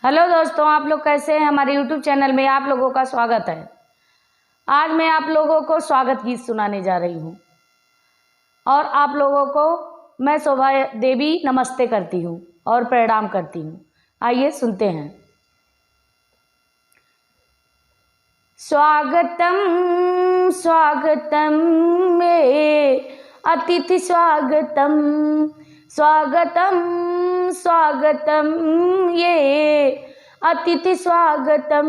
Hello दोस्तों, आप लोग कैसे हैं। हमारे यूट्यूब चैनल में आप लोगों का स्वागत है। आज मैं आप लोगों को स्वागत गीत सुनाने जा रही हूँ और आप लोगों को मैं शोभा देवी नमस्ते करती हूँ और प्रणाम करती हूँ। आइए सुनते हैं। स्वागतम स्वागतम मे अतिथि स्वागतम, स्वागतम स्वागतम ये अतिथि स्वागतम।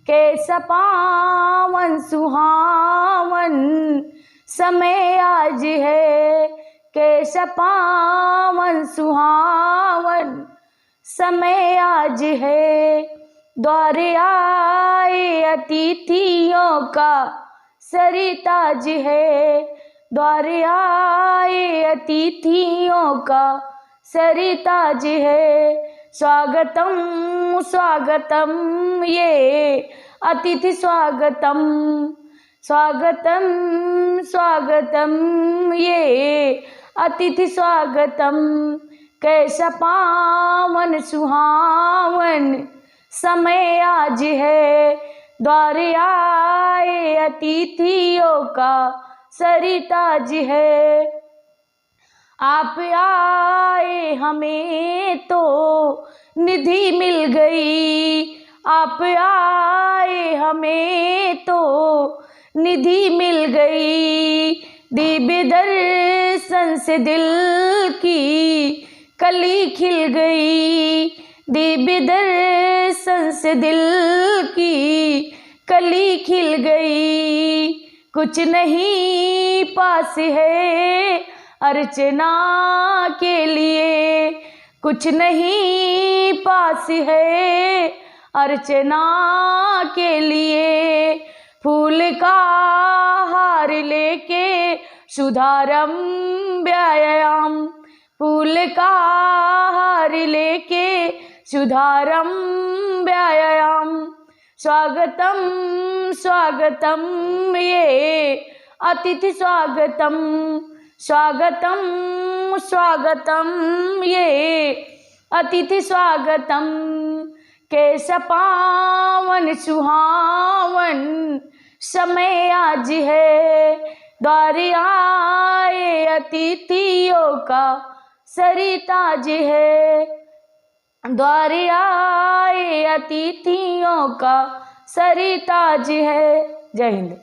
कैसा पावन सुहावन समय आज है, कैसा पावन सुहावन समय आज है। द्वारे आए अतिथियों का सरिताज है, द्वारे आए अतिथियों का सरिताज है। स्वागतम स्वागतम ये अतिथि स्वागतम, स्वागतम स्वागतम ये अतिथि स्वागतम। कैसा पावन सुहावन समय आज है, द्वारे आए अतिथियों का सरिताज है। आप आए हमें तो निधि मिल गई, आप आए हमें तो निधि मिल गई। दिव्य दर्शन से दिल की कली खिल गई, दिव्य दर्शन से दिल की कली खिल गई। कुछ नहीं पास है अर्चना के लिए, कुछ नहीं पास है अर्चना के लिए। फूल का हार लेके शुभारंभ व्यायाम, फूल का हार लेके शुभारंभ व्यायाम। स्वागतम स्वागतम ये अतिथि स्वागतम, स्वागतम स्वागतम ये अतिथि स्वागतम। कैसा पावन सुहावन समय आज है, द्वारे आए अतिथियों का सरिताज है, द्वारे आए अतिथियों का सरिताज है। जय हिंद।